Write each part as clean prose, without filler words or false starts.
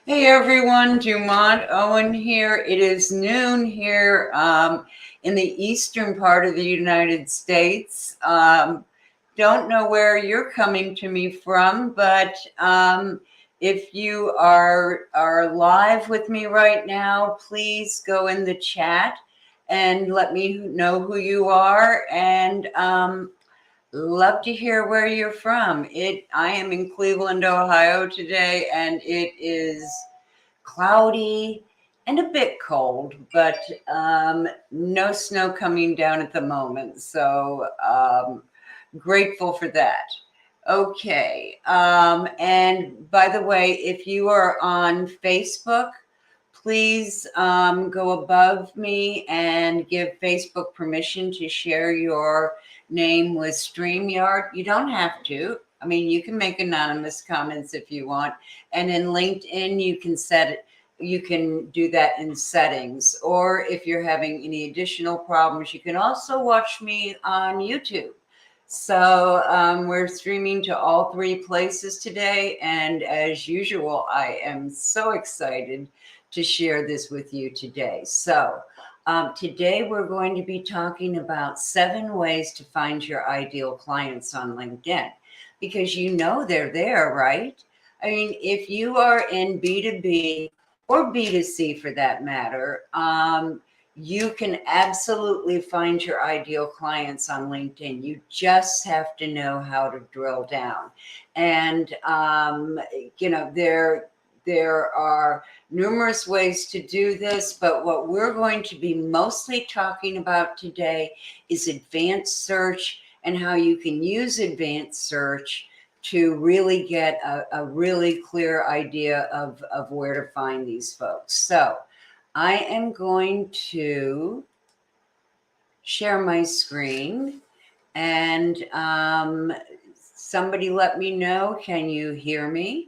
Hey everyone, Dumont, Owen here. It is noon here in the eastern part of the United States. Don't know where you're coming to me from, but if you are live with me right now, please go in the chat and let me know who you are, and love to hear where you're from. I am in Cleveland, Ohio today, and it is cloudy and a bit cold, but no snow coming down at the moment. So grateful for that. Okay. And by the way, if you are on Facebook, please go above me and give Facebook permission to share your name with StreamYard. You don't have to. I mean, you can make anonymous comments if you want. And in LinkedIn, you can set it. You can do that in settings. Or if you're having any additional problems, you can also watch me on YouTube. So we're streaming to all three places today. And as usual, I am so excited to share this with you today. So today we're going to be talking about 7 ways to find your ideal clients on LinkedIn, because you know they're there, right? I mean, if you are in B2B or B2C for that matter, you can absolutely find your ideal clients on LinkedIn. You just have to know how to drill down. And, there are numerous ways to do this, but what we're going to be mostly talking about today is advanced search and how you can use advanced search to really get a really clear idea of where to find these folks. So I am going to share my screen, and somebody let me know, can you hear me?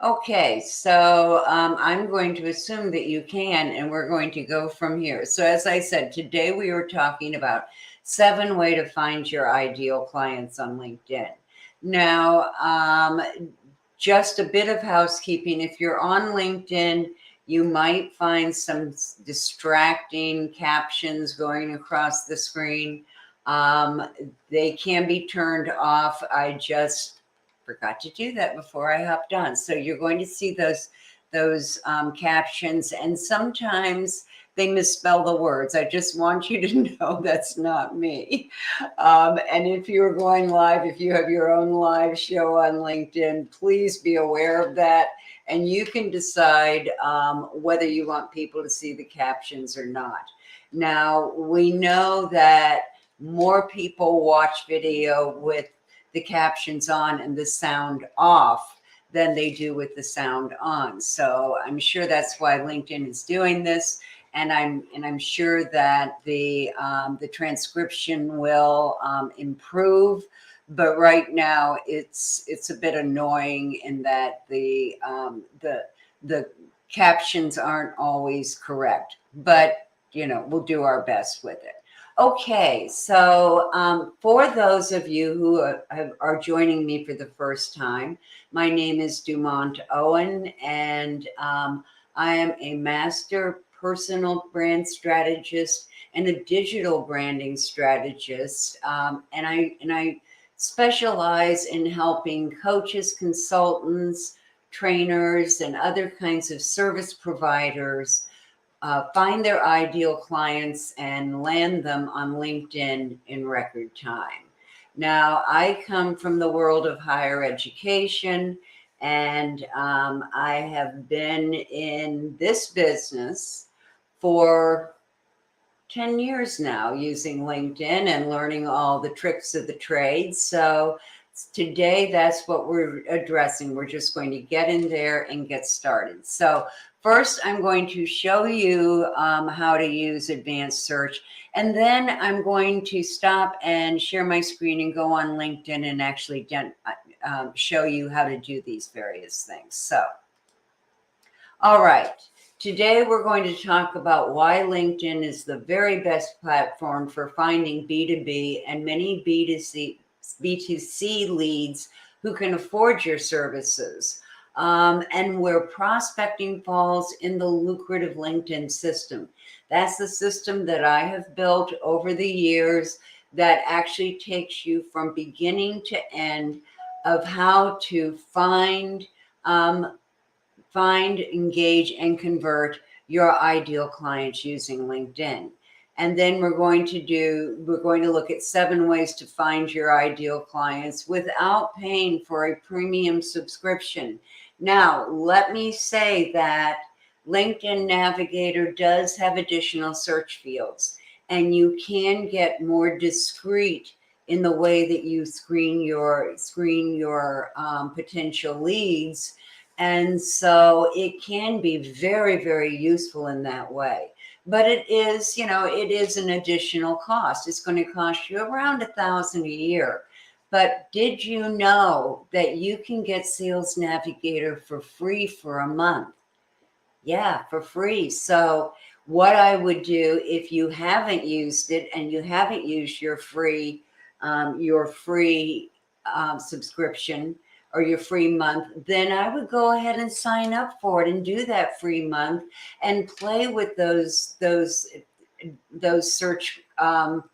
Okay, so I'm going to assume that you can, and we're going to go from here. So as I said, today we were talking about 7 ways to find your ideal clients on LinkedIn. Now, just a bit of housekeeping. If you're on LinkedIn, you might find some distracting captions going across the screen. They can be turned off. I just forgot to do that before I hopped on. So you're going to see those captions, and sometimes they misspell the words. I just want you to know that's not me. And if you're going live, if you have your own live show on LinkedIn, please be aware of that. And you can decide whether you want people to see the captions or not. Now, we know that more people watch video with the captions on and the sound off than they do with the sound on. So I'm sure that's why LinkedIn is doing this, and I'm sure that the transcription will improve. But right now it's a bit annoying in that the captions aren't always correct. But we'll do our best with it. Okay, so for those of you who are joining me for the first time, my name is Dumont Owen, and I am a master personal brand strategist and a digital branding strategist, and I specialize in helping coaches, consultants, trainers, and other kinds of service providers find their ideal clients and land them on LinkedIn in record time. Now, I come from the world of higher education, and I have been in this business for 10 years now, using LinkedIn and learning all the tricks of the trade. So today, that's what we're addressing. We're just going to get in there and get started. So first, I'm going to show you how to use advanced search, and then I'm going to stop and share my screen and go on LinkedIn and actually show you how to do these various things. So, all right. Today, we're going to talk about why LinkedIn is the very best platform for finding B2B and many B2C B2C leads who can afford your services. And where prospecting falls in the lucrative LinkedIn system. That's the system that I have built over the years that actually takes you from beginning to end of how to find, engage, and convert your ideal clients using LinkedIn. And then we're going to look at 7 ways to find your ideal clients without paying for a premium subscription. Now, let me say that LinkedIn Navigator does have additional search fields, and you can get more discreet in the way that you screen your potential leads. And so it can be very, very useful in that way. But it is, it is an additional cost. It's going to cost you around $1,000 a year. But did you know that you can get Sales Navigator for free for a month? Yeah, for free. So what I would do if you haven't used it and you haven't used your free subscription or your free month, then I would go ahead and sign up for it and do that free month and play with those search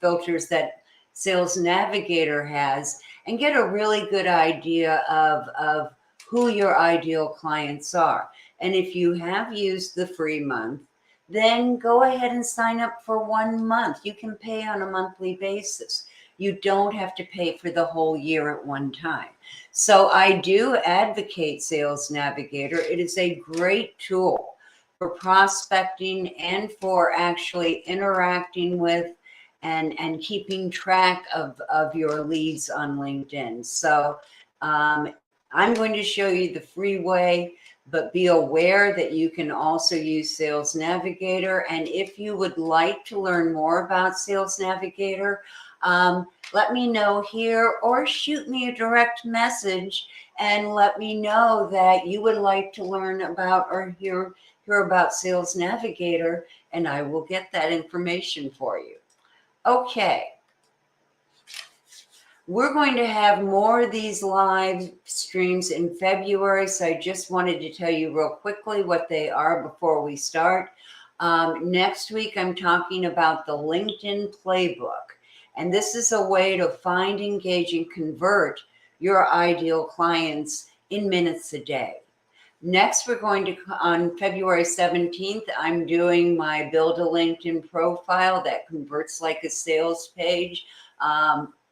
filters that Sales Navigator has and get a really good idea of who your ideal clients are. And if you have used the free month, then go ahead and sign up for 1 month. You can pay on a monthly basis. You don't have to pay for the whole year at one time. So I do advocate Sales Navigator. It is a great tool for prospecting and for actually interacting with and keeping track of your leads on LinkedIn. So I'm going to show you the free way, but be aware that you can also use Sales Navigator. And if you would like to learn more about Sales Navigator, let me know here or shoot me a direct message and let me know that you would like to learn about or hear about Sales Navigator, and I will get that information for you. Okay. We're going to have more of these live streams in February, so I just wanted to tell you real quickly what they are before we start. Next week, I'm talking about the LinkedIn Playbook, and this is a way to find, engage, and convert your ideal clients in minutes a day. Next, we're going to, on February 17th, I'm doing my Build a LinkedIn Profile that converts like a sales page.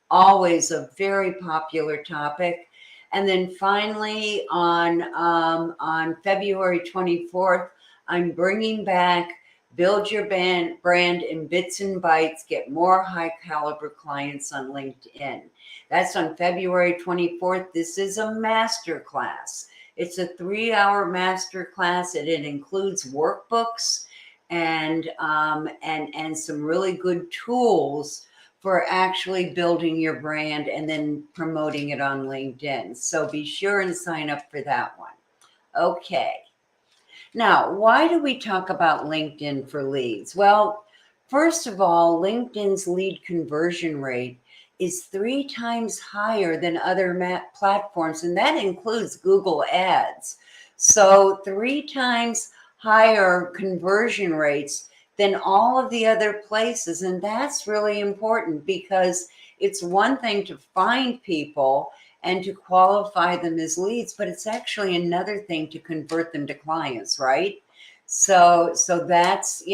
Always a very popular topic. And then finally on February 24th, I'm bringing back Build Your Brand in Bits and Bytes, Get More High Caliber Clients on LinkedIn. That's on February 24th. This is a master class. It's a 3-hour master class, and it includes workbooks and some really good tools for actually building your brand and then promoting it on LinkedIn. So be sure and sign up for that one. Okay. Now, why do we talk about LinkedIn for leads? Well, first of all, LinkedIn's lead conversion rate is 3 times higher than other platforms, and that includes Google Ads. So 3 times higher conversion rates than all of the other places. And that's really important because it's one thing to find people and to qualify them as leads, but it's actually another thing to convert them to clients, right? So that's,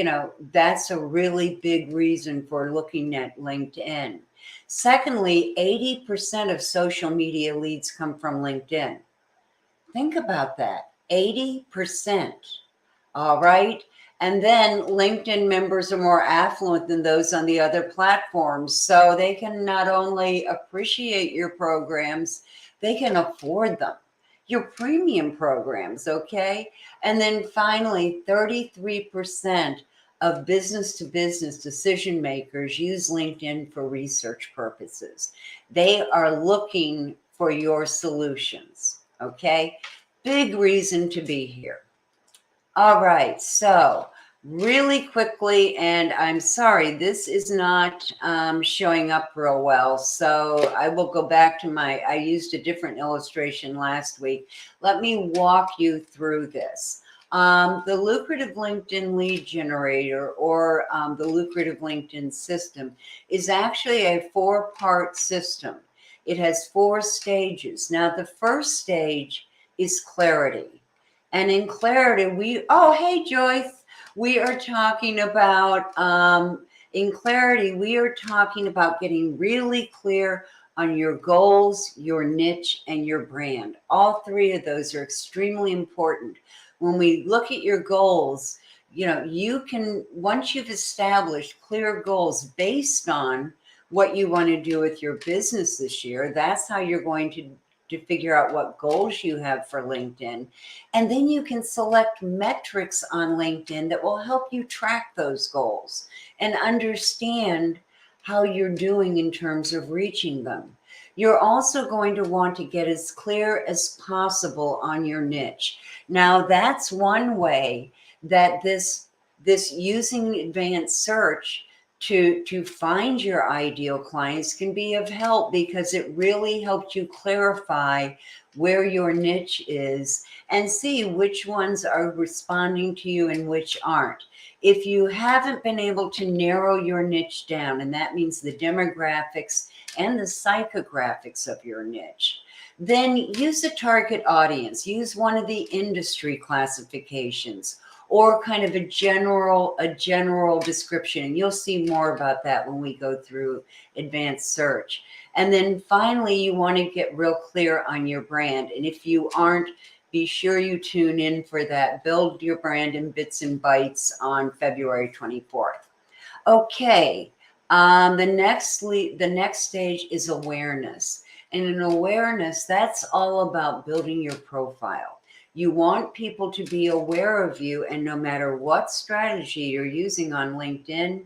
that's a really big reason for looking at LinkedIn. Secondly, 80% of social media leads come from LinkedIn. Think about that, 80%. All right. And then LinkedIn members are more affluent than those on the other platforms. So they can not only appreciate your programs, they can afford them, your premium programs, okay? And then finally, 33% of business-to-business decision makers use LinkedIn for research purposes. They are looking for your solutions, okay? Big reason to be here. All right, so really quickly, and I'm sorry, this is not showing up real well. So I will go back to I used a different illustration last week. Let me walk you through this. The lucrative LinkedIn lead generator, or the lucrative LinkedIn system, is actually a 4-part system. It has 4 stages. Now, the first stage is clarity. And in clarity, oh, hey, Joyce. We are talking about, in clarity, we are talking about getting really clear on your goals, your niche, and your brand. All 3 of those are extremely important. When we look at your goals, you can, once you've established clear goals based on what you want to do with your business this year, that's how you're going to figure out what goals you have for LinkedIn. And then you can select metrics on LinkedIn that will help you track those goals and understand how you're doing in terms of reaching them. You're also going to want to get as clear as possible on your niche. Now, that's one way that this using advanced search to find your ideal clients can be of help, because it really helps you clarify where your niche is and see which ones are responding to you and which aren't. If you haven't been able to narrow your niche down, and that means the demographics and the psychographics of your niche, then use a target audience. Use one of the industry classifications, or kind of a general description. And you'll see more about that when we go through advanced search. And then finally, you want to get real clear on your brand. And if you aren't, be sure you tune in for that Build Your Brand in Bits and Bytes on February 24th. Okay, the next stage is awareness. And in awareness, that's all about building your profile. You want people to be aware of you, and no matter what strategy you're using on LinkedIn,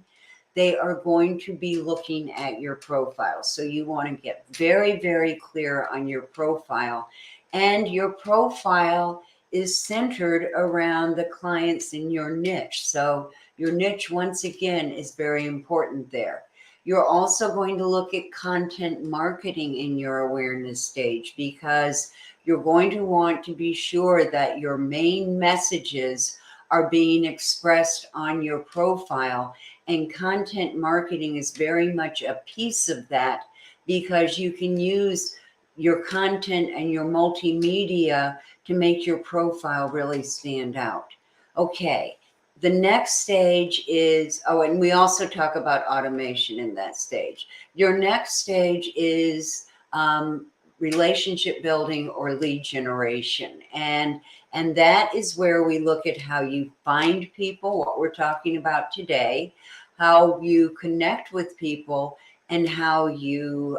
they are going to be looking at your profile. So you want to get very, very clear on your profile. And your profile is centered around the clients in your niche. So your niche, once again, is very important there. You're also going to look at content marketing in your awareness stage, because you're going to want to be sure that your main messages are being expressed on your profile. And content marketing is very much a piece of that, because you can use your content and your multimedia to make your profile really stand out. Okay, the next stage is, and we also talk about automation in that stage. Your next stage is relationship building or lead generation. And that is where we look at how you find people, what we're talking about today, how you connect with people, and how you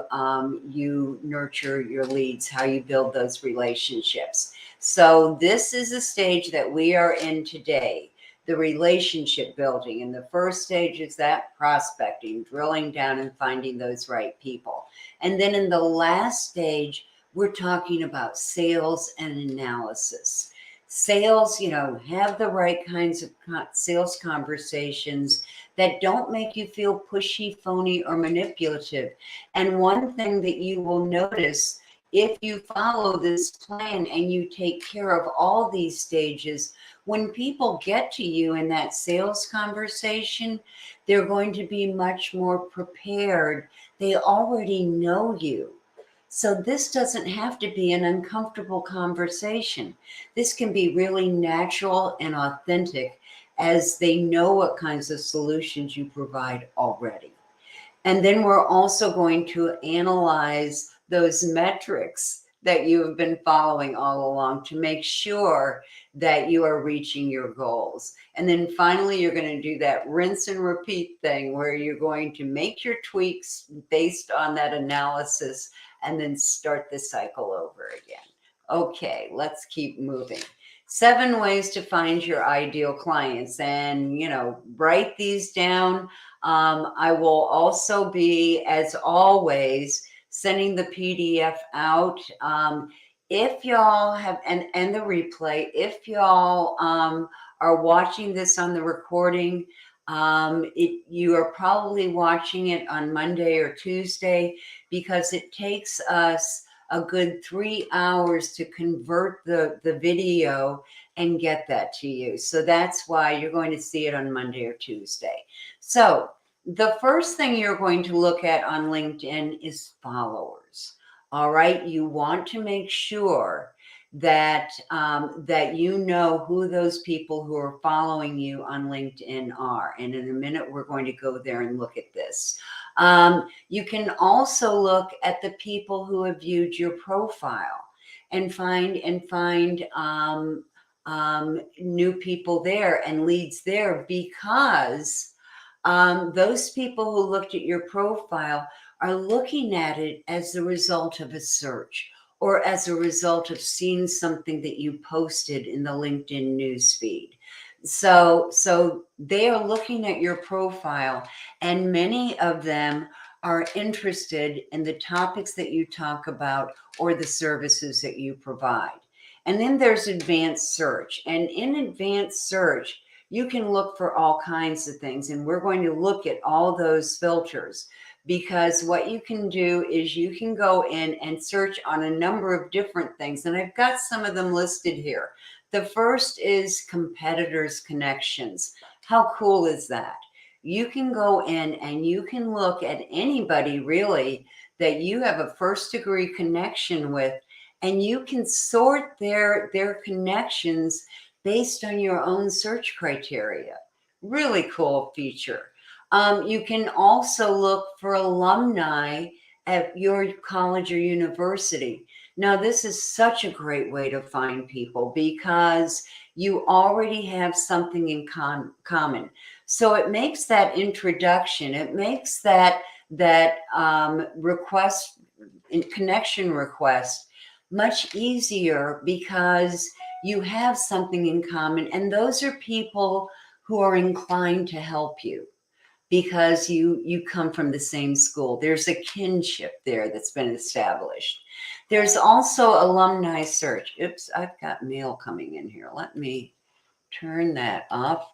nurture your leads, how you build those relationships. So this is a stage that we are in today, the relationship building. And the first stage is that prospecting, drilling down and finding those right people. And then in the last stage, we're talking about sales and analysis. Sales, have the right kinds of sales conversations that don't make you feel pushy, phony, or manipulative. And one thing that you will notice, if you follow this plan and you take care of all these stages, when people get to you in that sales conversation, they're going to be much more prepared. They already know you. So this doesn't have to be an uncomfortable conversation. This can be really natural and authentic, as they know what kinds of solutions you provide already. And then we're also going to analyze those metrics that you have been following all along to make sure that you are reaching your goals. And then finally, you're going to do that rinse and repeat thing, where you're going to make your tweaks based on that analysis and then start the cycle over again. Okay, let's keep moving. 7 ways to find your ideal clients, and write these down. I will also be, as always, sending the PDF out. If y'all have, and the replay, if y'all are watching this on the recording, you are probably watching it on Monday or Tuesday, because it takes us a good 3 hours to convert the video and get that to you. So that's why you're going to see it on Monday or Tuesday. So the first thing you're going to look at on LinkedIn is followers. All right, you want to make sure that that you know who those people who are following you on LinkedIn are. And in a minute, we're going to go there and look at this. You can also look at the people who have viewed your profile and find new people there and leads there, because those people who looked at your profile are looking at it as the result of a search or as a result of seeing something that you posted in the LinkedIn newsfeed. So they are looking at your profile, and many of them are interested in the topics that you talk about or the services that you provide. And then there's advanced search. And in advanced search, you can look for all kinds of things. And we're going to look at all those filters, because what you can do is you can go in and search on a number of different things. And I've got some of them listed here. The first is competitors' connections. How cool is that? You can go in and you can look at anybody really that you have a first degree connection with, and you can sort their connections based on your own search criteria. Really cool feature. You can also look for alumni at your college or university. Now, this is such a great way to find people, because you already have something in common. So it makes that introduction, it makes that request, connection request, much easier, because you have something in common, and those are people who are inclined to help you because you come from the same school. There's a kinship there that's been established. There's also alumni search. Oops, I've got mail coming in here. Let me turn that off.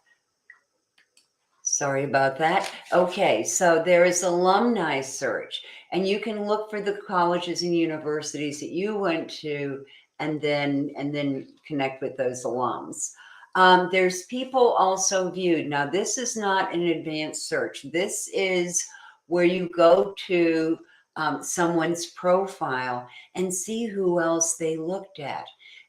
Sorry about that. Okay, so there is alumni search, and you can look for the colleges and universities that you went to, and then connect with those alums. There's people also viewed. Now, this is not an advanced search. This is where you go to someone's profile and see who else they looked at,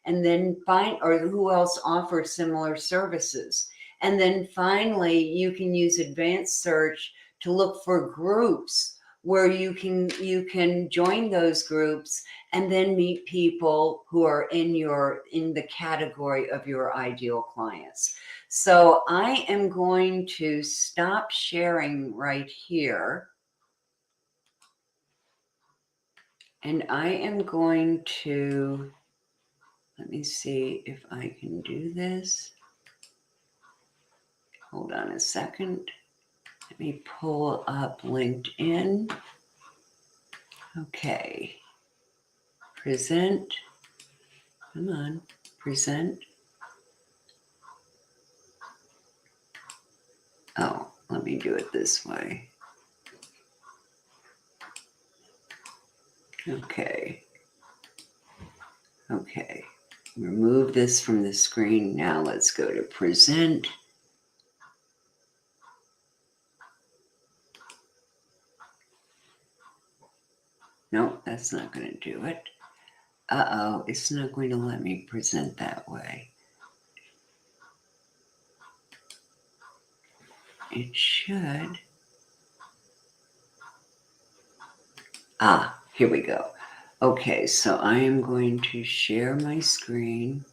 and then find, or who else offers similar services. And then finally, you can use advanced search to look for groups where you can join those groups and then meet people who are in the category of your ideal clients. So I am going to stop sharing right here. And I am going to, let me see if I can do this. Hold on a second. Let me pull up LinkedIn. Okay. Present. Come on. Present. Oh, let me do it this way. Okay. Okay. Remove this from the screen. Now let's go to present. Nope, that's not going to do it. Uh-oh, it's not going to let me present that way. It should. Ah, here we go. Okay, so I am going to share my screen.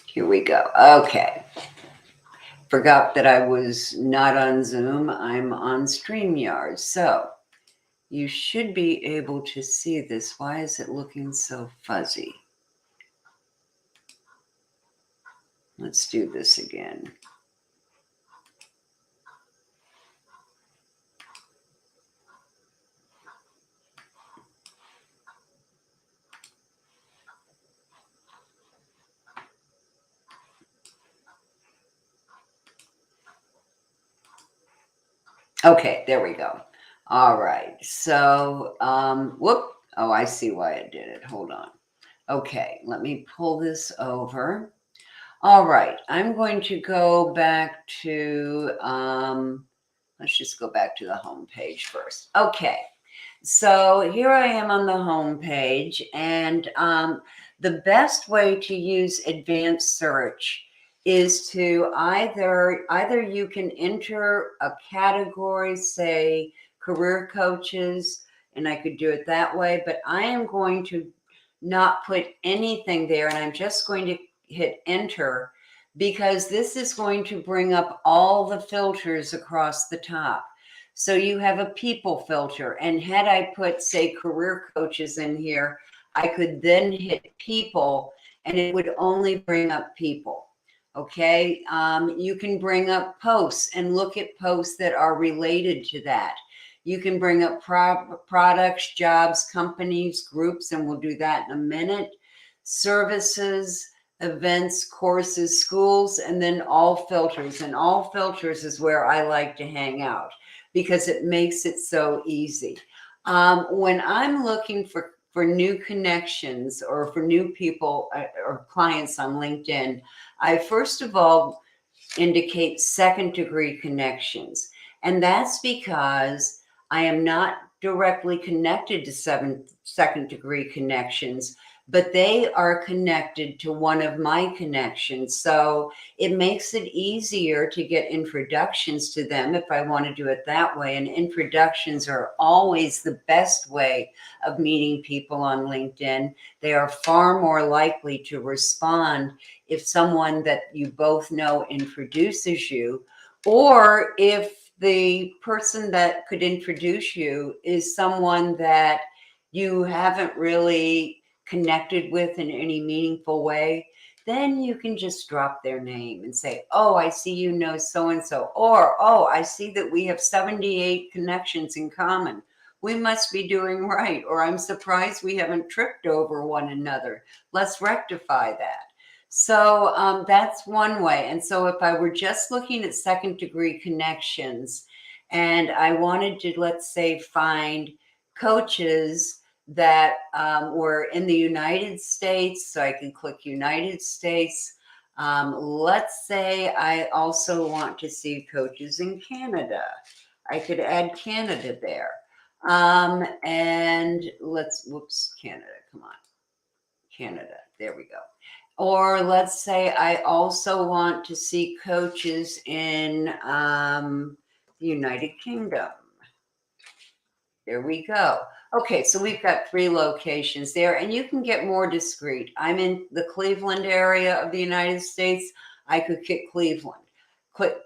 Here we go. Okay. Forgot that I was not on Zoom. I'm on StreamYard. So you should be able to see this. Why is it looking so fuzzy? Let's do this again. Okay, there we go. All right. So, whoop. Oh, I see why it did it. Hold on. Okay, let me pull this over. All right, I'm going to go back to, let's just go back to the home page first. Okay, so here I am on the home page, and the best way to use advanced search is to either you can enter a category, say career coaches, and I could do it that way, but I am going to not put anything there, and I'm just going to hit enter because this is going to bring up all the filters across the top. So you have a people filter, and had I put, say, career coaches in here, I could then hit people and it would only bring up people. Okay, you can bring up posts and look at posts that are related to that. You can bring up products, jobs, companies, groups, and we'll do that in a minute. Services, events, courses, schools, and then all filters. And all filters is where I like to hang out because it makes it so easy. When I'm looking for new connections or for new people or clients on LinkedIn, I first of all indicate second degree connections. And that's because I am not directly connected to second degree connections, but they are connected to one of my connections. So it makes it easier to get introductions to them if I want to do it that way. And introductions are always the best way of meeting people on LinkedIn. They are far more likely to respond if someone that you both know introduces you, or if the person that could introduce you is someone that you haven't really connected with in any meaningful way, then you can just drop their name and say, oh, I see you know so-and-so, or, oh, I see that we have 78 connections in common. We must be doing right, or I'm surprised we haven't tripped over one another. Let's rectify that. So that's one way. And so if I were just looking at second degree connections and I wanted to, let's say, find coaches that were in the United States, so I can click United States. Let's say I also want to see coaches in Canada. I could add Canada there. And whoops, Canada, come on. Canada, there we go. Or let's say I also want to see coaches in the United Kingdom. There we go. Okay, so we've got 3 locations there, and you can get more discreet. I'm in the Cleveland area of the United States. I could pick Cleveland.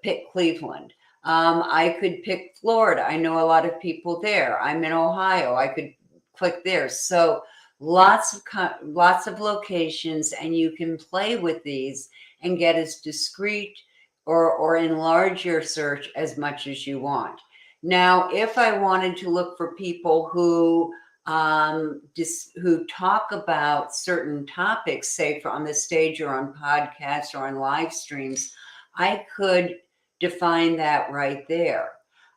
Pick Cleveland. I could pick Florida. I know a lot of people there. I'm in Ohio. I could click there. So lots of locations, and you can play with these and get as discreet or enlarge your search as much as you want. Now, if I wanted to look for people who talk about certain topics, say on the stage or on podcasts or on live streams, I could define that right there.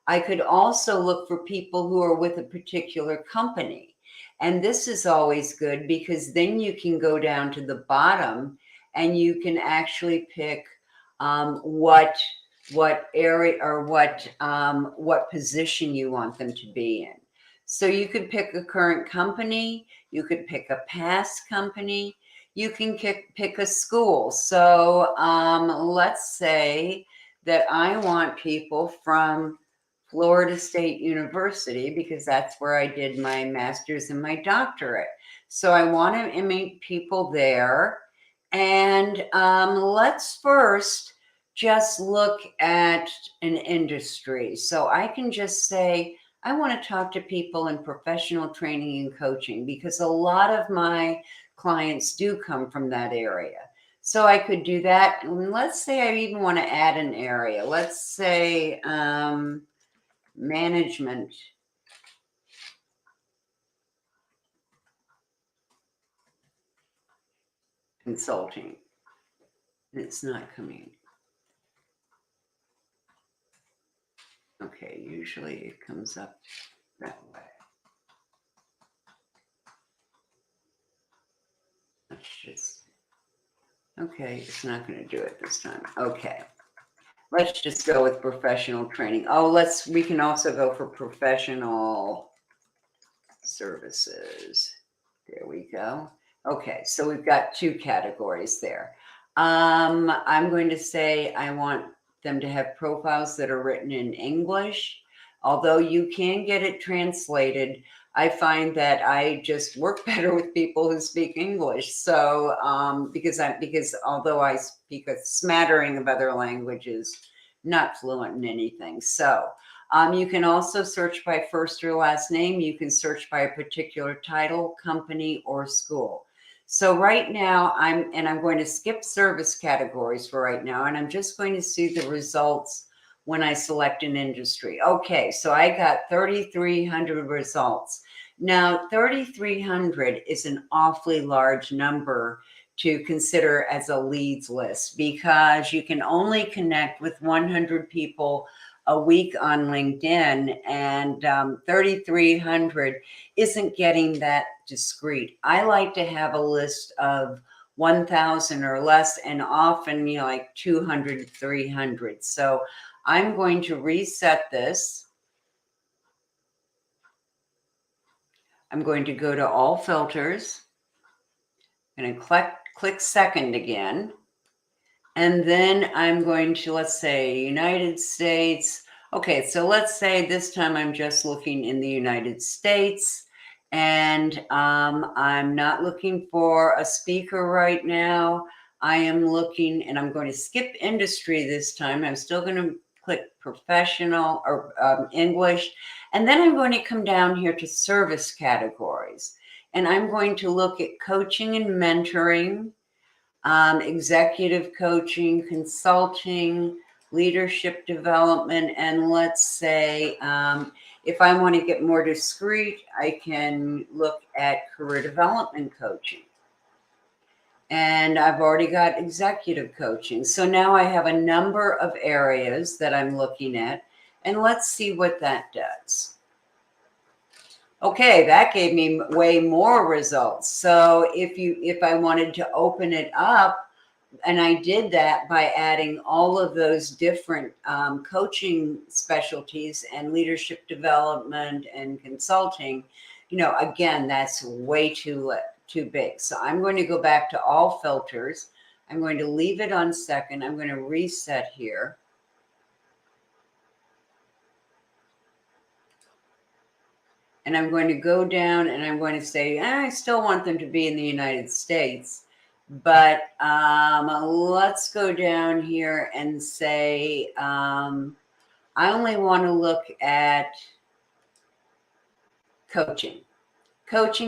I could also look for people who are with a particular company. And this is always good because then you can go down to the bottom and you can actually pick what area or what position you want them to be in. So you could pick a current company, you could pick a past company, you can pick a school. So let's say that I want people from Florida State University because that's where I did my master's and my doctorate. So I want to meet people there. And let's first just look at an industry. So I can just say, I want to talk to people in professional training and coaching because a lot of my clients do come from that area. So I could do that. And let's say I even want to add an area. Let's say management consulting. And it's not coming. Okay, usually it comes up that way. Let's just, okay, it's not going to do it this time. Okay, let's just go with professional training. Oh, we can also go for professional services. There we go. Okay, so we've got 2 categories there. I'm going to say I want them to have profiles that are written in English. Although you can get it translated, I find that I just work better with people who speak English. So because although I speak a smattering of other languages, not fluent in anything. So you can also search by first or last name. You can search by a particular title, company, or school. So right now, I'm going to skip service categories for right now, and I'm just going to see the results when I select an industry. Okay, so I got 3,300 results. Now, 3,300 is an awfully large number to consider as a leads list because you can only connect with 100 people a week on LinkedIn, and 3,300 isn't getting that discreet. I like to have a list of 1,000 or less, and often, like 200, 300. So I'm going to reset this. I'm going to go to all filters. I'm going to click second again. And then I'm going to, let's say, United States. Okay, so let's say this time I'm just looking in the United States, and I'm not looking for a speaker right now. I am looking, and I'm going to skip industry this time. I'm still going to click professional or English, and then I'm going to come down here to service categories, and I'm going to look at coaching and mentoring, executive coaching, consulting, leadership development, and let's say if I want to get more discreet, I can look at career development coaching. And I've already got executive coaching. So now I have a number of areas that I'm looking at, and let's see what that does. Okay, that gave me way more results. So if I wanted to open it up, and I did that by adding all of those different coaching specialties and leadership development and consulting, again, that's way too big. So I'm going to go back to all filters. I'm going to leave it on second. I'm going to reset here. And I'm going to go down and I'm going to say, I still want them to be in the United States. But let's go down here and say, I only want to look at coaching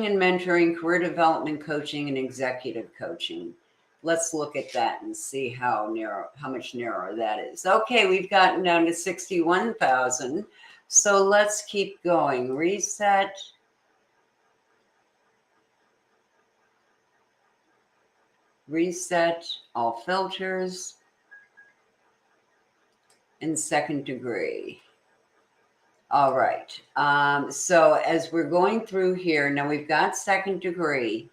and mentoring, career development coaching, and executive coaching. Let's look at that and see how much narrower that is. Okay, we've gotten down to 61,000. So let's keep going. Reset. Reset all filters. And second degree. All right. So as we're going through here, now we've got second degree.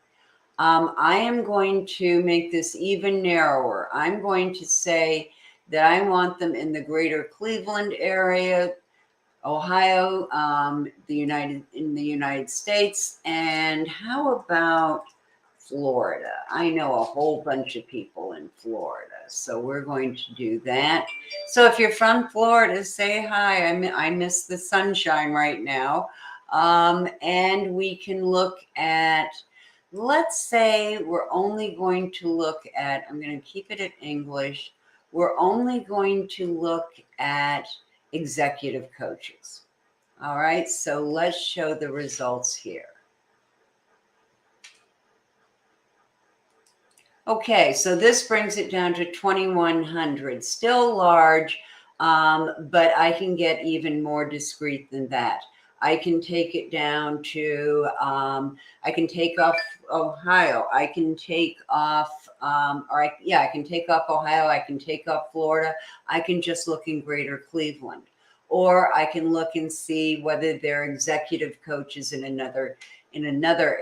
I am going to make this even narrower. I'm going to say that I want them in the greater Cleveland area, Ohio, in the United States. And how about Florida? I know a whole bunch of people in Florida, so we're going to do that. So if you're from Florida, say hi. I miss the sunshine right now. And we can look at, let's say we're only going to look at, I'm going to keep it in English. We're only going to look at executive coaches. All right, so let's show the results here. Okay, so this brings it down to 2,100, still large, but I can get even more discreet than that. I can take it down to, I can take off Ohio, I can take off, I can take off Ohio, I can take off Florida, I can just look in greater Cleveland. or I can look and see whether they're executive coaches in another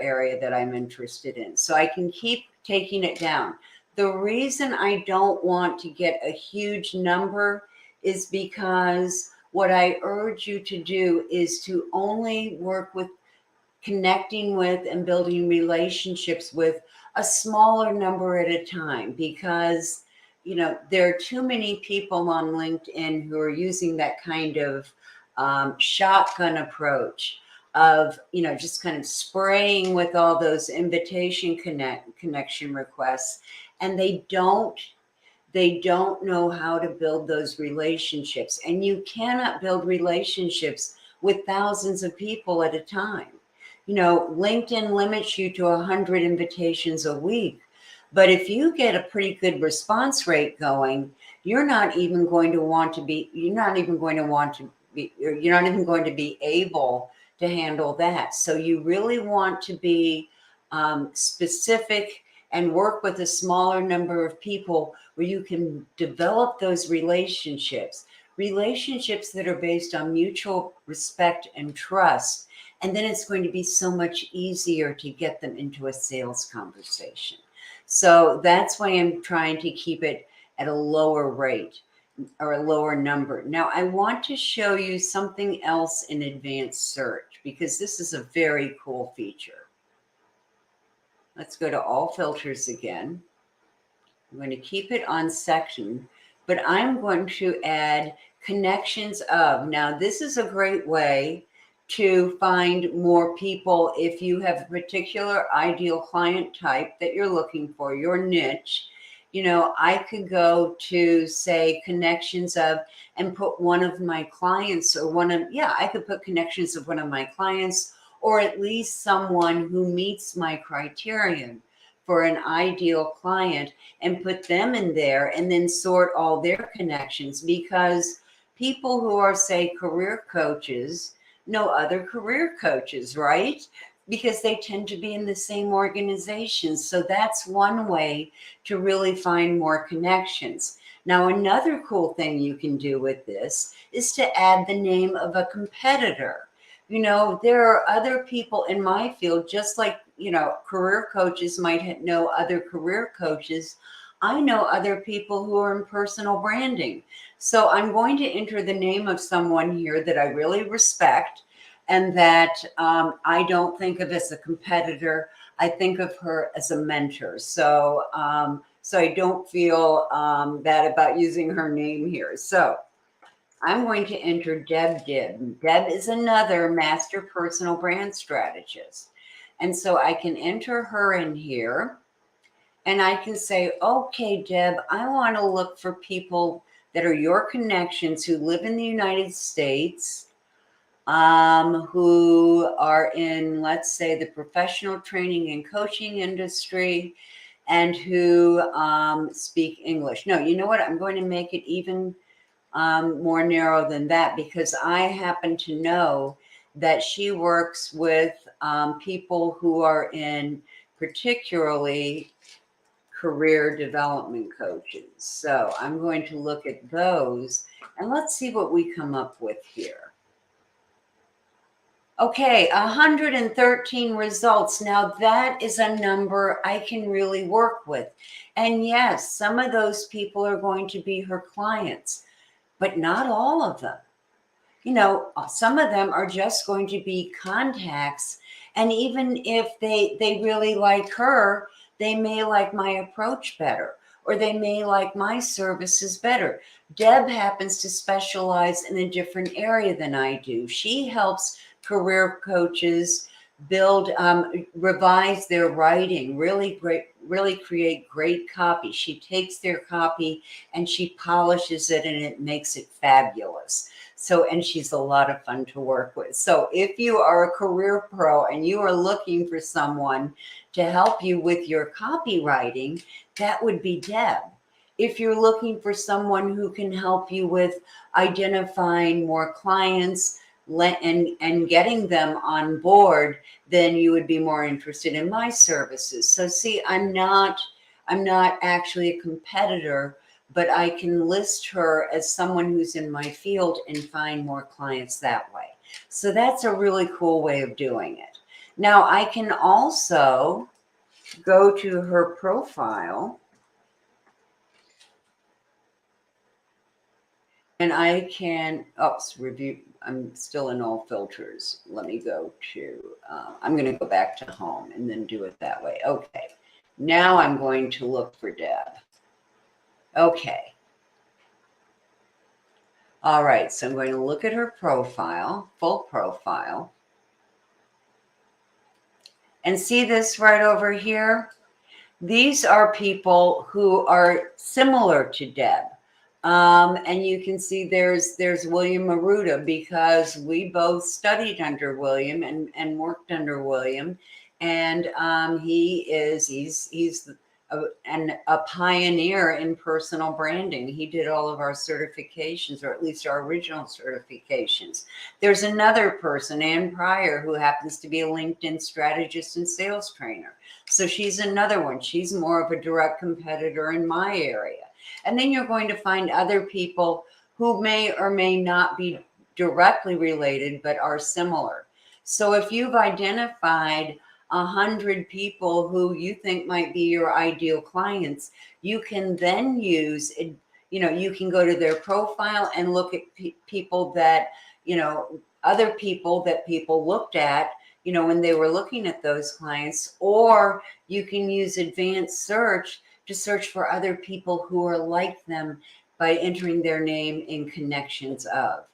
area that I'm interested in. So I can keep taking it down. The reason I don't want to get a huge number is because what I urge you to do is to only work with, connecting with, and building relationships with a smaller number at a time, because there are too many people on LinkedIn who are using that kind of shotgun approach of just kind of spraying with all those invitation connection requests, and they don't know how to build those relationships. And you cannot build relationships with thousands of people at a time. LinkedIn limits you to 100 invitations a week. But if you get a pretty good response rate going, you're not even going to be able to handle that. So you really want to be specific and work with a smaller number of people where you can develop those relationships that are based on mutual respect and trust. And then it's going to be so much easier to get them into a sales conversation. So that's why I'm trying to keep it at a lower rate or a lower number. Now, I want to show you something else in advanced search, because this is a very cool feature. Let's go to all filters again. I'm going to keep it on section, but I'm going to add connections of. Now, this is a great way to find more people if you have a particular ideal client type that you're looking for, your niche. I could go to, say, connections of, and put one of my clients, or I could put connections of one of my clients, or at least someone who meets my criterion for an ideal client, and put them in there, and then sort all their connections, because people who are, say, career coaches know other career coaches, right? Because they tend to be in the same organizations. So that's one way to really find more connections. Now, another cool thing you can do with this is to add the name of a competitor. There are other people in my field, just like, career coaches might know other career coaches. I know other people who are in personal branding. So I'm going to enter the name of someone here that I really respect, and that I don't think of as a competitor. I think of her as a mentor. So I don't feel bad about using her name here. So I'm going to enter Deb Dibb. Deb is another master personal brand strategist. And so I can enter her in here, and I can say, okay, Deb, I want to look for people that are your connections who live in the United States, who are in, let's say, the professional training and coaching industry, and who speak English. No, you know what? I'm going to make it even more narrow than that, because I happen to know that she works with people who are in particularly career development coaches. So I'm going to look at those, and let's see what we come up with here. Okay, 113 results. Now that is a number I can really work with. And yes, some of those people are going to be her clients, but not all of them. Some of them are just going to be contacts. And even if they really like her, they may like my approach better, or they may like my services better. Deb happens to specialize in a different area than I do. She helps career coaches build, revise their writing, really create great copy. She takes their copy and she polishes it, and it makes it fabulous. So, and she's a lot of fun to work with. So if you are a career pro and you are looking for someone to help you with your copywriting, that would be Deb. If you're looking for someone who can help you with identifying more clients and getting them on board, then you would be more interested in my services. So see, I'm not actually a competitor, but I can list her as someone who's in my field and find more clients that way. So that's a really cool way of doing it. Now I can also go to her profile and I can, review. I'm still in all filters. Let me go to, I'm going to go back to home and then do it that way. Okay. Now I'm going to look for Deb. Okay. All right. So I'm going to look at her profile, full profile. And see this right over here? These are people who are similar to Deb. And you can see there's William Maruta, because we both studied under William and worked under William. And he's a pioneer in personal branding. He did all of our certifications, or at least our original certifications. There's another person, Ann Pryor, who happens to be a LinkedIn strategist and sales trainer. So she's another one. She's more of a direct competitor in my area. And then you're going to find other people who may or may not be directly related, but are similar. So if you've identified 100 people who you think might be your ideal clients, you can then use, you can go to their profile and look at people that, other people that people looked at, when they were looking at those clients, or you can use advanced search to search for other people who are like them by entering their name in connections of.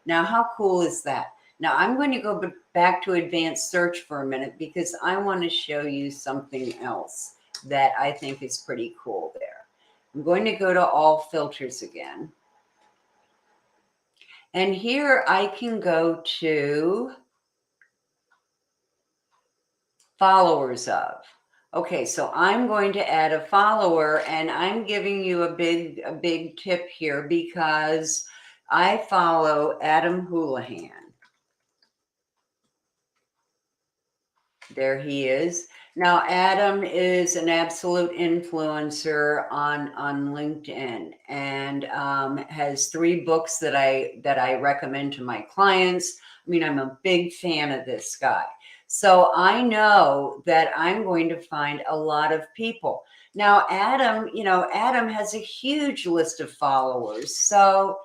Now, how cool is that? Now, I'm going to go back to advanced search for a minute, because I want to show you something else that I think is pretty cool there. I'm going to go to all filters again. And here I can go to followers of. Okay, so I'm going to add a follower, and I'm giving you a big tip here, because I follow Adam Houlihan. There he is. Now, Adam is an absolute influencer on LinkedIn, and has 3 books that I recommend to my clients. I mean, I'm a big fan of this guy. So I know that I'm going to find a lot of people. Now, Adam has a huge list of followers. So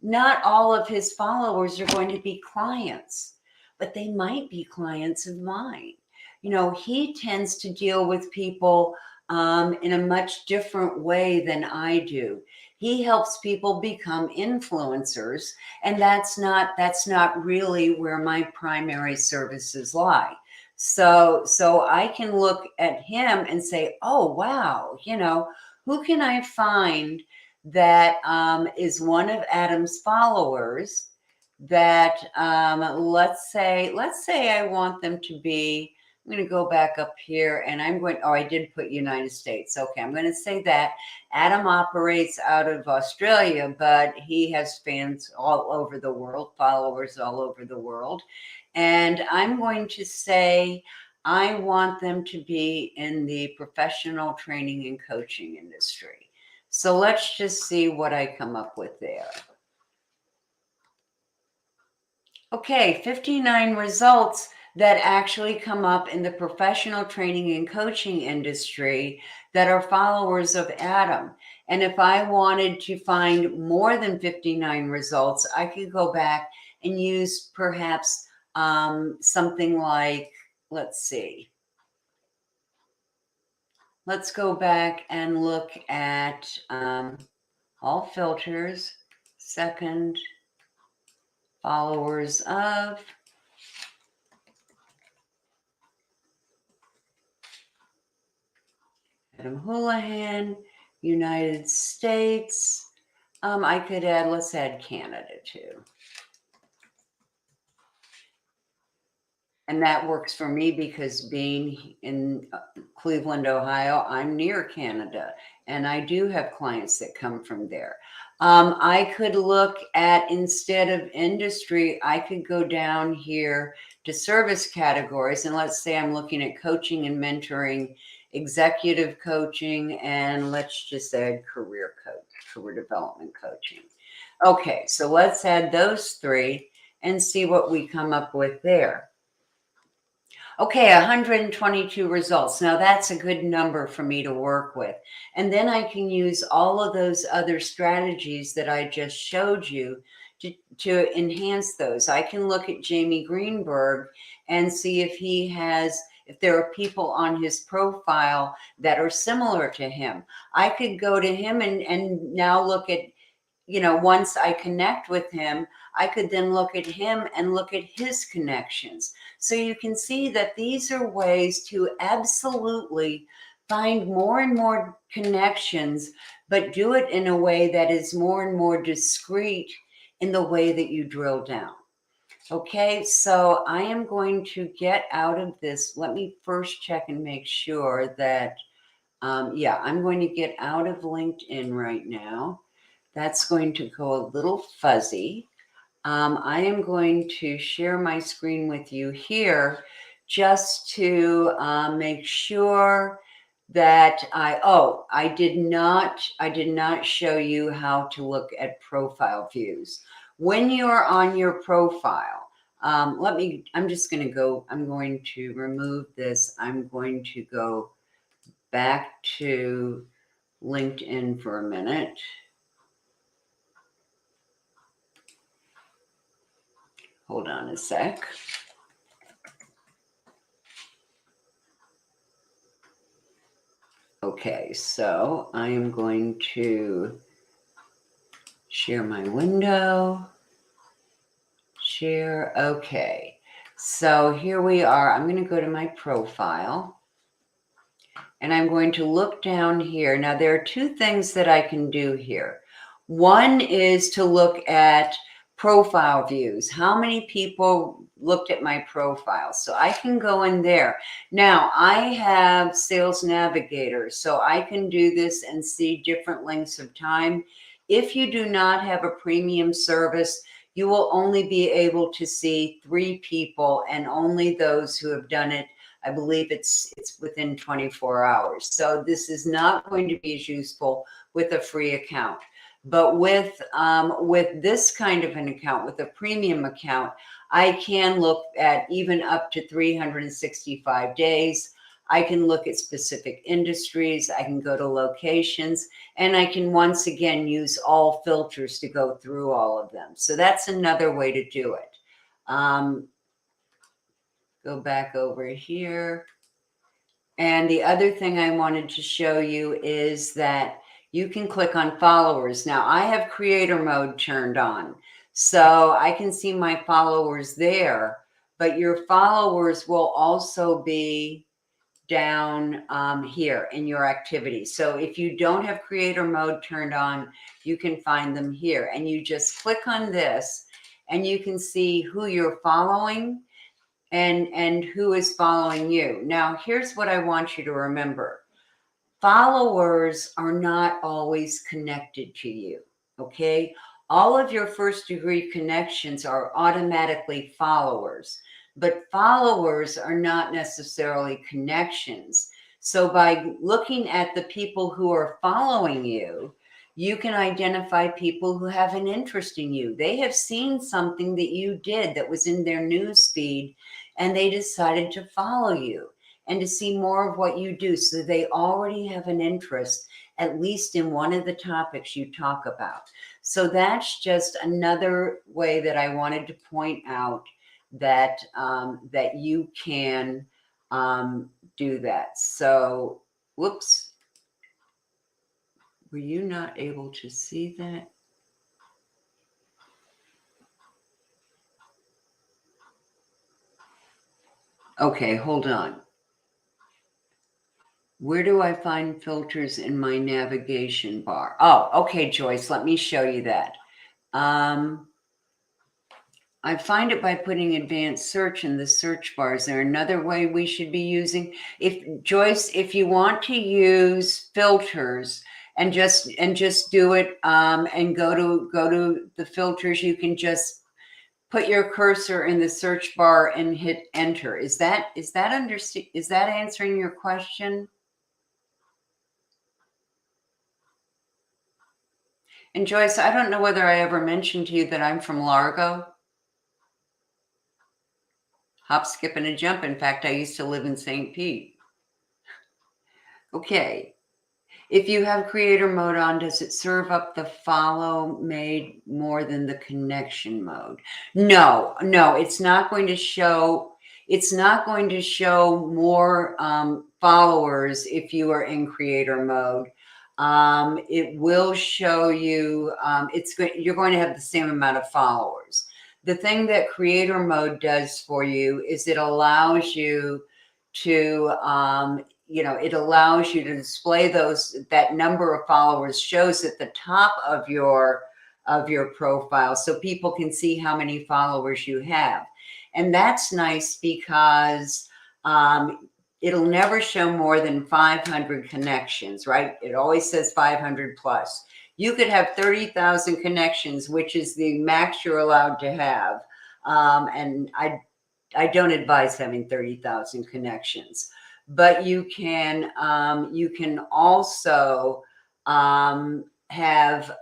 not all of his followers are going to be clients, but they might be clients of mine. He tends to deal with people in a much different way than I do. He helps people become influencers, and that's not really where my primary services lie. So I can look at him and say, oh, wow, who can I find that is one of Adam's followers that let's say I want them to be. I'm going to go back up here, and I did put United States. Okay, I'm going to say that Adam operates out of Australia, but he has fans all over the world, followers all over the world. And I'm going to say I want them to be in the professional training and coaching industry. So let's just see what I come up with there. Okay, 59 results that actually come up in the professional training and coaching industry that are followers of Adam. And if I wanted to find more than 59 results, I could go back and use perhaps something like, let's see. Let's go back and look at all filters, second, followers of. Adam Houlihan, United States. I could add, let's add Canada too. And that works for me because being in Cleveland, Ohio, I'm near Canada, and I do have clients that come from there. I could look at, instead of industry, I could go down here to service categories. And let's say I'm looking at coaching and mentoring executive coaching, and let's just add career development coaching. Okay, so let's add those 3 and see what we come up with there. Okay, 122 results. Now that's a good number for me to work with. And then I can use all of those other strategies that I just showed you to enhance those. I can look at Jamie Greenberg and see if there are people on his profile that are similar to him. I could go to him and now look at, once I connect with him, I could then look at him and look at his connections. So you can see that these are ways to absolutely find more and more connections, but do it in a way that is more and more discreet in the way that you drill down. Okay, so I am going to get out of this. Let me first check and make sure that, I'm going to get out of LinkedIn right now. That's going to go a little fuzzy. I am going to share my screen with you here just to make sure that I did not show you how to look at profile views. When you're on your profile, I'm going to remove this. I'm going to go back to LinkedIn for a minute. Hold on a sec. Okay, so I am going to share my window. Share. Okay, so here we are. I'm going to go to my profile and I'm going to look down here. Now, there are 2 things that I can do here. One is to look at profile views. How many people looked at my profile? So I can go in there. Now, I have Sales Navigator, so I can do this and see different lengths of time. If you do not have a premium service, you will only be able to see 3 people and only those who have done it. I believe it's within 24 hours. So this is not going to be as useful with a free account. But with this kind of an account, with a premium account, I can look at even up to 365 days. I can look at specific industries. I can go to locations, and I can once again use all filters to go through all of them. So that's another way to do it. Go back over here. And the other thing I wanted to show you is that you can click on followers. Now, I have creator mode turned on, so I can see my followers there, but your followers will also be down here in your activity. So if you don't have creator mode turned on, you can find them here. And you just click on this and you can see who you're following and who is following you. Now, here's what I want you to remember. Followers are not always connected to you, okay? All of your first degree connections are automatically followers, but followers are not necessarily connections. So by looking at the people who are following you, you can identify people who have an interest in you. They have seen something that you did that was in their news feed, and they decided to follow you and to see more of what you do. So they already have an interest, at least in one of the topics you talk about. So that's just another way that I wanted to point out that that you can do that. So, whoops. Were you not able to see that? Okay, hold on. Where do I find filters in my navigation bar? Oh, okay, Joyce, let me show you that. I find it by putting advanced search in the search bar. Is there another way we should be using? Joyce, if you want to use filters and just do it and go to the filters, you can just put your cursor in the search bar and hit enter. Is that answering your question? And Joyce, I don't know whether I ever mentioned to you that I'm from Largo. Hop, skip, and a jump. In fact, I used to live in St. Pete. Okay. If you have creator mode on, does it serve up the follow made more than the connection mode? No, it's not going to show. It's not going to show more followers if you are in creator mode. It will show you. You're going to have the same amount of followers. The thing that creator mode does for you is it allows you to it allows you to display that number of followers shows at the top of your profile so people can see how many followers you have. And that's nice because it'll never show more than 500 connections, right? It always says 500 plus. You could have 30,000 connections, which is the max you're allowed to have. And I don't advise having 30,000 connections, but you can also have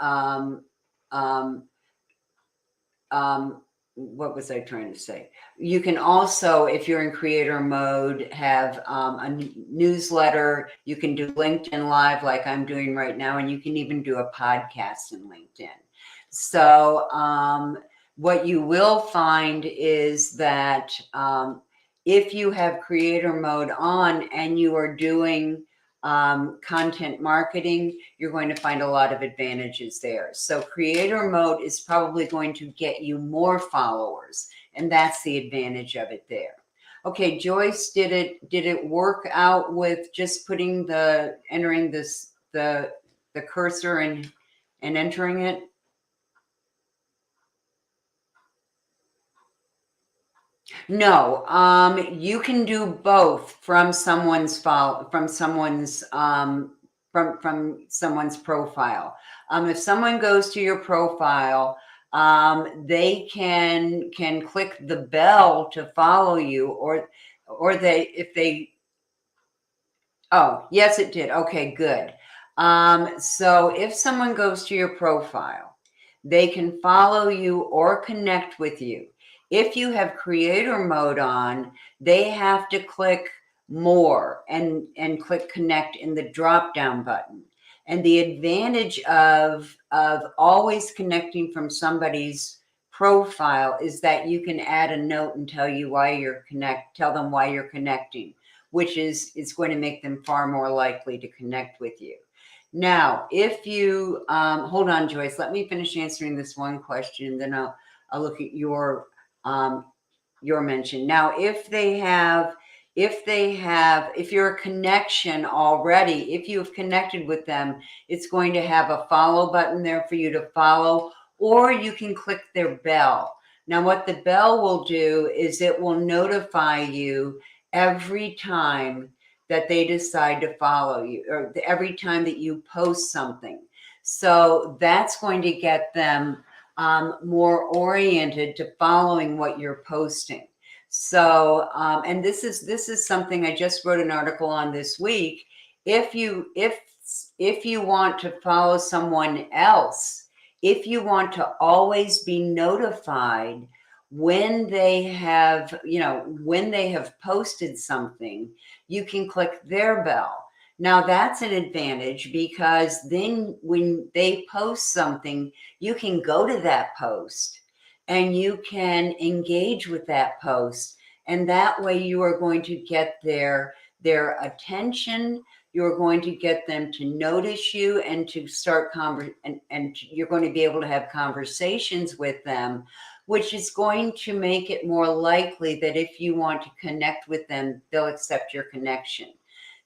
what was I trying to say? You can also, if you're in creator mode, have a newsletter. You can do LinkedIn Live like I'm doing right now, and you can even do a podcast in LinkedIn. So what you will find is that if you have creator mode on and you are doing content marketing, you're going to find a lot of advantages there. So creator mode is probably going to get you more followers, and that's the advantage of it there. Okay, Joyce, did it work out with just entering the cursor and entering it? No, you can do both from someone's profile. If someone goes to your profile, they can click the bell to follow you, or if they. Oh, yes, it did. Okay, good. So if someone goes to your profile, they can follow you or connect with you. If you have creator mode on, they have to click more and click connect in the drop down button. And the advantage of always connecting from somebody's profile is that you can add a note and tell them why you're connecting, which is going to make them far more likely to connect with you. Now, if you hold on, Joyce, let me finish answering this one question, then I'll look at your mention. Now, if you're a connection already, if you have connected with them, it's going to have a follow button there for you to follow, or you can click their bell. Now, what the bell will do is it will notify you every time that they decide to follow you, or every time that you post something. So that's going to get them more oriented to following what you're posting. So, and this is something I just wrote an article on this week. If you want to follow someone else, if you want to always be notified when they have posted something, you can click their bell. Now that's an advantage because then when they post something, you can go to that post and you can engage with that post. And that way you are going to get their attention. You're going to get them to notice you and to start and you're going to be able to have conversations with them, which is going to make it more likely that if you want to connect with them, they'll accept your connection.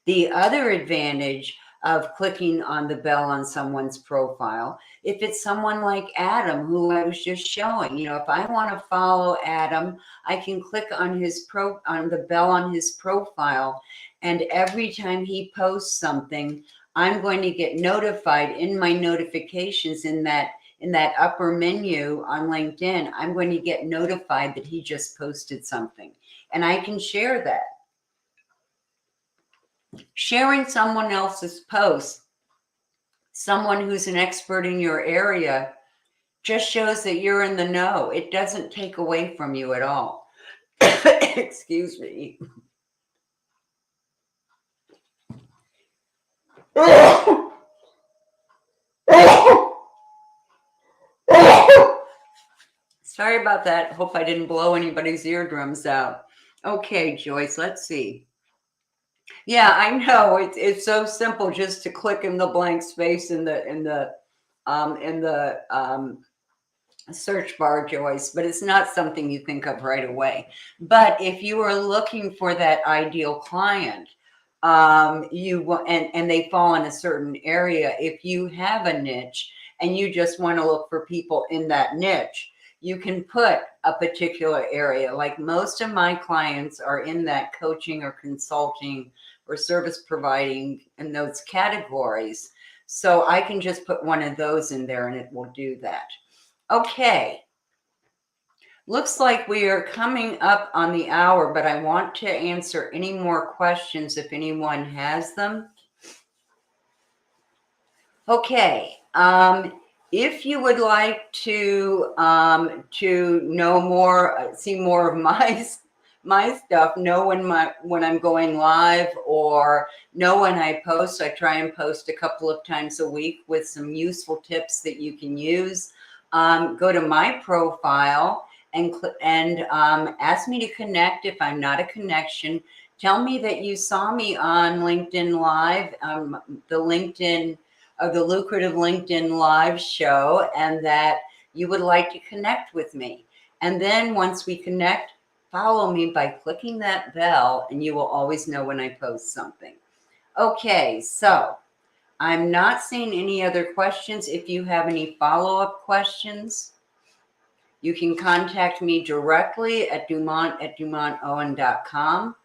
The other advantage of clicking on the bell on someone's profile, if it's someone like Adam, who I was just showing, if I want to follow Adam, I can click on the bell on his profile, and every time he posts something, I'm going to get notified in my notifications in that upper menu on LinkedIn. I'm going to get notified that he just posted something, and I can share that. Sharing someone else's post someone who's an expert in your area just shows that you're in the know. It doesn't take away from you at all. Excuse me. Sorry about that. Hope I didn't blow anybody's eardrums out. Okay, Joyce, let's see. Yeah, I know. It's so simple just to click in the blank space in the search bar, Joyce, but it's not something you think of right away. But if you are looking for that ideal client, and they fall in a certain area, if you have a niche and you just want to look for people in that niche, you can put a particular area. Like most of my clients are in that coaching or consulting or service providing in those categories. So I can just put one of those in there and it will do that. Okay. Looks like we are coming up on the hour, but I want to answer any more questions if anyone has them. Okay. If you would like to know more, see more of my stuff, know when I'm going live or know when I post. I try and post a couple of times a week with some useful tips that you can use. Go to my profile and ask me to connect if I'm not a connection. Tell me that you saw me on LinkedIn Live, the lucrative LinkedIn Live show, and that you would like to connect with me. And then once we connect, follow me by clicking that bell and you will always know when I post something. Okay, so I'm not seeing any other questions. If you have any follow-up questions, you can contact me directly at Dumont@DumontOwen.com,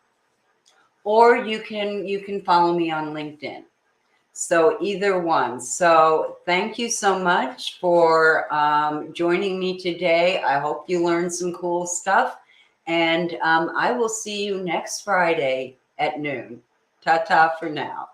or you can follow me on LinkedIn. So either one. So thank you so much for joining me today. I hope you learned some cool stuff. And I will see you next Friday at noon. Ta-ta for now.